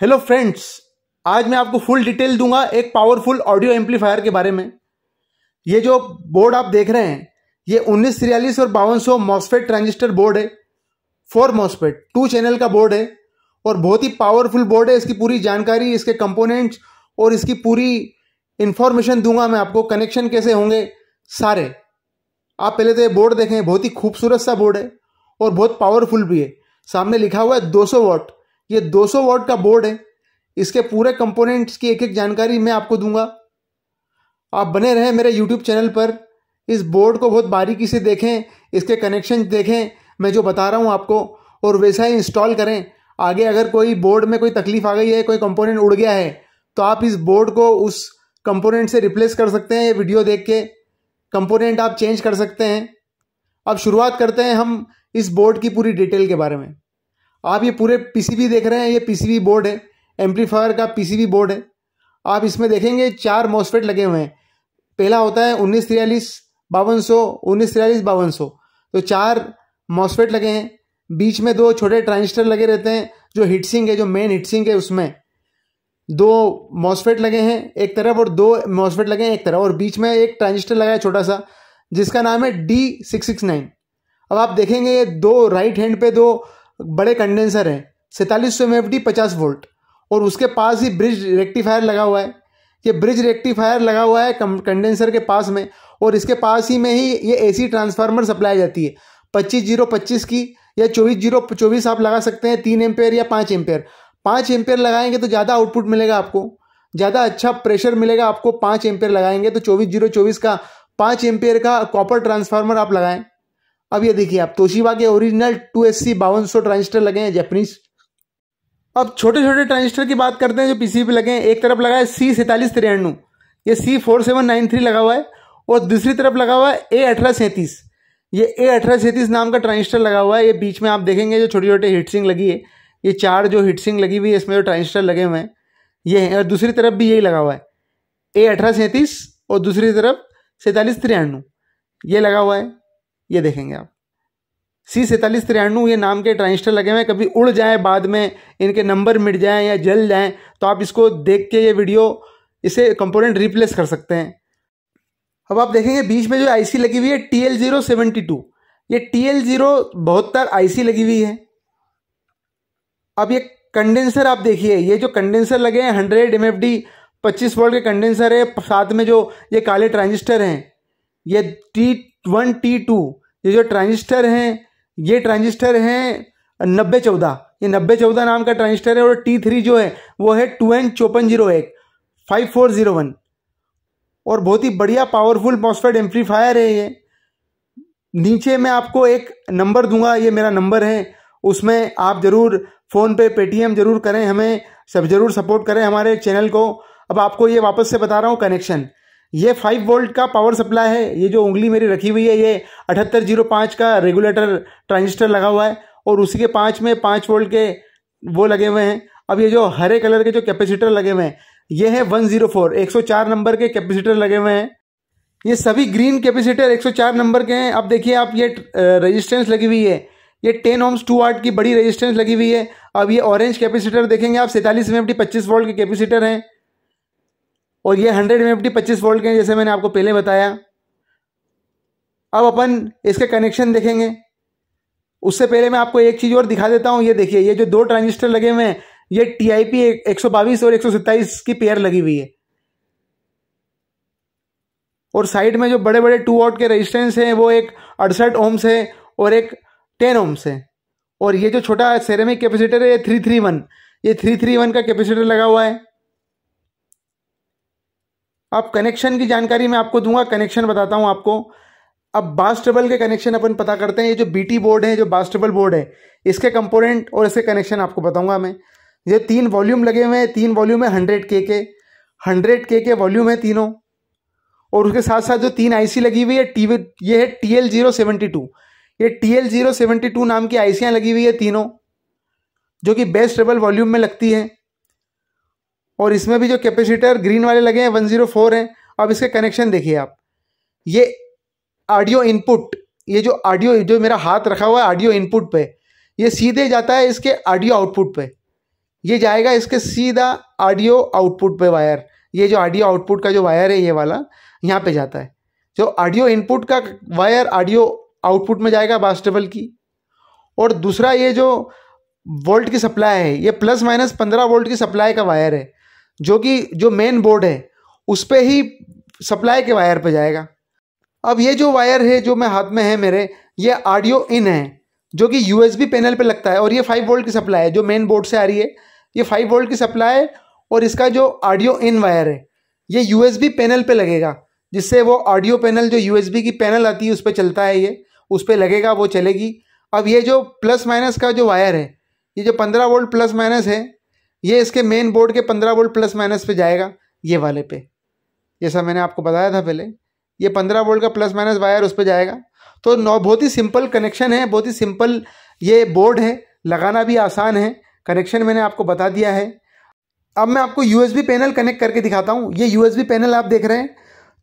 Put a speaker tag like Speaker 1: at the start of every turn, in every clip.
Speaker 1: Hello friends, आज मैं आपको फुल डिटेल दूंगा एक पावरफुल ऑडियो एम्पलीफायर के बारे में। ये जो बोर्ड आप देख रहे हैं ये 1943 और 5200 मॉसफेट ट्रांजिस्टर बोर्ड है। 4 मॉसफेट 2 चैनल का बोर्ड है और बहुत ही पावरफुल बोर्ड है। इसकी पूरी जानकारी, इसके कंपोनेंट्स और इसकी पूरी इंफॉर्मेशन दूंगा मैं आपको। कनेक्शन कैसे होंगे सारे। आप पहले तो ये बोर्ड देखें, बहुत ही खूबसूरत सा बोर्ड है और बहुत पावरफुल भी है। सामने लिखा हुआ है 200 वॉट। ये 200 वॉट का बोर्ड है। इसके पूरे कंपोनेंट्स की एक एक जानकारी मैं आपको दूंगा। आप बने रहें मेरे यूट्यूब चैनल पर। इस बोर्ड को बहुत बारीकी से देखें, इसके कनेक्शन देखें, मैं जो बता रहा हूं आपको, और वैसा ही इंस्टॉल करें। आगे अगर कोई बोर्ड में कोई तकलीफ आ गई है, कोई कंपोनेंट उड़ गया है, तो आप इस बोर्ड को उस कंपोनेंट से रिप्लेस कर सकते हैं। ये वीडियो देख के कंपोनेंट आप चेंज कर सकते हैं। अब शुरुआत करते हैं हम इस बोर्ड की पूरी डिटेल के बारे में। आप ये पूरे पीसीबी देख रहे हैं, ये पीसीबी बोर्ड है, एम्पलीफायर का पीसीबी बोर्ड है। आप इसमें देखेंगे 4 मॉसफेट लगे हुए हैं। पहला होता है 1943 5200, 1943 5200, तो 4 मॉसफेट लगे हैं। बीच में 2 छोटे ट्रांजिस्टर लगे रहते हैं, जो हीटसिंक है, जो मेन हीटसिंक है, उसमें 2 मॉसफेट लगे हैं एक तरफ और 2 मॉसफेट लगे हैं एक तरफ, और बीच में एक ट्रांजिस्टर लगा है छोटा सा, जिसका नाम है D669। अब आप देखेंगे ये 2 राइट हैंड पे 2 बड़े कंडेंसर हैं, 4700 MFD 50 वोल्ट, और उसके पास ही ब्रिज रेक्टिफायर लगा हुआ है। ये ब्रिज रेक्टिफायर लगा हुआ है कंडेंसर के पास में, और इसके पास ही में ही ये एसी ट्रांसफार्मर सप्लाई जाती है 25025 की या 24024 आप लगा सकते हैं। 3 एम्पेयर या 5 एम्पेयर। 5 एम्पेयर लगाएंगे तो ज़्यादा आउटपुट मिलेगा आपको, ज़्यादा अच्छा प्रेशर मिलेगा आपको। 5 एम्पेयर लगाएंगे तो 24024 का 5 एम्पेयर का कॉपर ट्रांसफार्मर आप लगाएं। अब ये देखिए आप, तोशिबा के ओरिजिनल 2SC 5200 ट्रांजिस्टर लगे हैं, जापानीज। अब छोटे छोटे ट्रांजिस्टर की बात करते हैं जो पीसीबी पे लगे हैं। एक तरफ लगा है C4793, ये C4793 लगा हुआ है, और दूसरी तरफ लगा हुआ है A1837। ये A1837 नाम का ट्रांजिस्टर लगा हुआ है। ये बीच में आप देखेंगे जो छोटे छोटे हीटसिंग लगी है, ये 4 जो हीटसिंग लगी हुई है, इसमें जो ट्रांजिस्टर लगे हुए हैं ये हैं, और दूसरी तरफ भी यही लगा हुआ है A1837, और दूसरी तरफ 4793 ये लगा हुआ है। ये देखेंगे आप C4793 ये नाम के ट्रांजिस्टर लगे हुए हैं। कभी उड़ जाए, बाद में इनके नंबर मिट जाएं या जल जाएं, तो आप इसको देख के ये वीडियो, इसे कंपोनेंट रिप्लेस कर सकते हैं। अब आप देखेंगे बीच में जो आईसी लगी हुई है TL072, ये TL072 आईसी लगी हुई है। अब ये कंडेंसर आप देखिए, ये जो कंडेंसर लगे हैं 100 MFD 25 वोल्ट के कंडेंसर है। साथ में जो ये काले ट्रांजिस्टर हैं, ये T1 T2, ये जो ट्रांजिस्टर हैं, ये ट्रांजिस्टर हैं 9014। ये 9014 नाम का ट्रांजिस्टर है, और T3 जो है वो है 2N5401 5401, और बहुत ही बढ़िया पावरफुल मॉसफेट एम्पलीफायर है ये। नीचे मैं आपको एक नंबर दूंगा, ये मेरा नंबर है, उसमें आप जरूर फ़ोन पे, पेटीएम जरूर करें, हमें सब जरूर सपोर्ट करें हमारे चैनल को। अब आपको ये वापस से बता रहा हूँ कनेक्शन। ये 5 वोल्ट का पावर सप्लाई है। ये जो उंगली मेरी रखी हुई है, ये 7805 का रेगुलेटर ट्रांजिस्टर लगा हुआ है, और उसी के 5 में 5 वोल्ट के वो लगे हुए हैं। अब ये जो हरे कलर के जो कैपेसिटर लगे हुए हैं, ये है 104 104 नंबर के कैपेसिटर लगे हुए हैं। ये सभी ग्रीन कैपेसिटर 104 नंबर के हैं। अब देखिए आप, ये रेजिस्टेंस लगी हुई है, ये 10 ohms 2 वाट की बड़ी रेजिस्टेंस लगी हुई है। अब ये ऑरेंज कैपेसिटर देखेंगे आप, 47 MFD 25 वोल्ट के कैपेसिटर हैं, और ये 100 MFD 25 वोल्ट के हैं, जैसे मैंने आपको पहले बताया। अब अपन इसके कनेक्शन देखेंगे। उससे पहले मैं आपको एक चीज़ और दिखा देता हूँ। ये देखिए, ये जो 2 ट्रांजिस्टर लगे हुए हैं, ये TIP 122 और 127 की पेयर लगी हुई है, और साइड में जो बड़े बड़े 2 वाट के रेजिस्टेंस हैं, वो एक 68 ohms है और एक 10 ohms है। और ये जो छोटा सेरेमिक कैपेसिटर है, ये 331 का कैपेसिटर लगा हुआ है। अब कनेक्शन की जानकारी मैं आपको दूंगा, कनेक्शन बताता हूं आपको। अब बास ट्रबल के कनेक्शन अपन पता करते हैं। ये जो BT बोर्ड है, जो बास ट्रबल बोर्ड है, इसके कंपोनेंट और इसके कनेक्शन आपको बताऊंगा मैं। ये 3 वॉल्यूम लगे हुए हैं, 3 वॉल्यूम है 100K के, 100K के वॉल्यूम है तीनों, और उसके साथ साथ जो 3 आईसी लगी हुई है, ये है TL072। ये TL072 नाम की आईसियाँ लगी हुई है तीनों, जो कि बेस ट्रबल वॉल्यूम में लगती है। और इसमें भी जो कैपेसिटर ग्रीन वाले लगे हैं 104 हैं। अब इसके कनेक्शन देखिए आप, ये ऑडियो इनपुट, ये जो ऑडियो, जो मेरा हाथ रखा हुआ है ऑडियो इनपुट पे, ये सीधे जाता है इसके ऑडियो आउटपुट पे। ये जाएगा इसके सीधा ऑडियो आउटपुट पे वायर। ये जो ऑडियो आउटपुट का जो वायर है ये वाला यहाँ पे जाता है। जो ऑडियो इनपुट का वायर ऑडियो आउटपुट में जाएगा बास टेबल की। और दूसरा ये जो वोल्ट की सप्लाई है ये ±15 वोल्ट की सप्लाई का वायर है, जो कि जो मेन बोर्ड है उस पर ही सप्लाई के वायर पे जाएगा। अब ये जो वायर है जो मैं हाथ में है मेरे, ये ऑडियो इन है जो कि USB पैनल पे लगता है। और ये 5 वोल्ट की सप्लाई है जो मेन बोर्ड से आ रही है। ये 5 वोल्ट की सप्लाई है और इसका जो ऑडियो इन वायर है ये USB पैनल पे लगेगा, जिससे वो ऑडियो पैनल जो USB की पैनल आती है उस पर चलता है, ये उस पर लगेगा, वो चलेगी। अब ये जो प्लस माइनस का जो वायर है, ये जो 15 वोल्ट प्लस माइनस है, ये इसके मेन बोर्ड के 15 वोल्ट प्लस माइनस पे जाएगा, ये वाले पे, जैसा मैंने आपको बताया था पहले। ये 15 वोल्ट का प्लस माइनस वायर उस पर जाएगा। तो बहुत ही सिंपल कनेक्शन है, बहुत ही सिंपल ये बोर्ड है, लगाना भी आसान है। कनेक्शन मैंने आपको बता दिया है। अब मैं आपको USB पैनल कनेक्ट करके दिखाता हूँ। ये USB पैनल आप देख रहे हैं,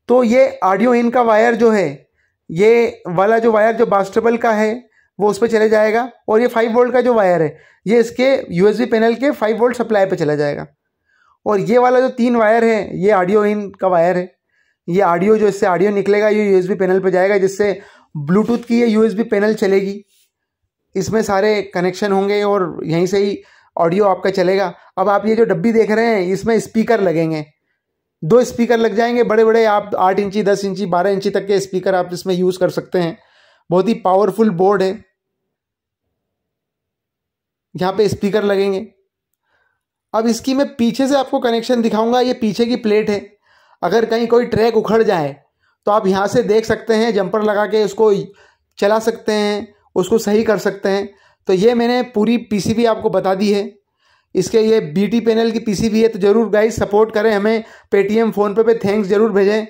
Speaker 1: तो ये ऑडियो इन का वायर जो है, ये वाला जो वायर जो बास टेबल का है वो उस पर चले जाएगा। और ये 5 वोल्ट का जो वायर है ये इसके USB पैनल के 5 वोल्ट सप्लाई पे चला जाएगा। और ये वाला जो 3 वायर है ये ऑडियो इन का वायर है। ये ऑडियो जो इससे ऑडियो निकलेगा ये USB पैनल पे जाएगा, जिससे ब्लूटूथ की ये USB पैनल चलेगी। इसमें सारे कनेक्शन होंगे और यहीं से ही ऑडियो आपका चलेगा। अब आप ये जो डब्बी देख रहे हैं इसमें स्पीकर लगेंगे, 2 स्पीकर लग जाएंगे बड़े बड़े। आप 8 इंची 10 इंची 12 इंची तक के स्पीकर आप इसमें यूज़ कर सकते हैं। बहुत ही पावरफुल बोर्ड है। यहाँ पे स्पीकर लगेंगे। अब इसकी मैं पीछे से आपको कनेक्शन दिखाऊंगा। ये पीछे की प्लेट है, अगर कहीं कोई ट्रैक उखड़ जाए तो आप यहाँ से देख सकते हैं, जंपर लगा के उसको चला सकते हैं, उसको सही कर सकते हैं। तो ये मैंने पूरी PCB आपको बता दी है। इसके ये BT पैनल की PCB है। तो ज़रूर गाइस सपोर्ट करें हमें, पेटीएम फ़ोनपे पे थैंक्स ज़रूर भेजें।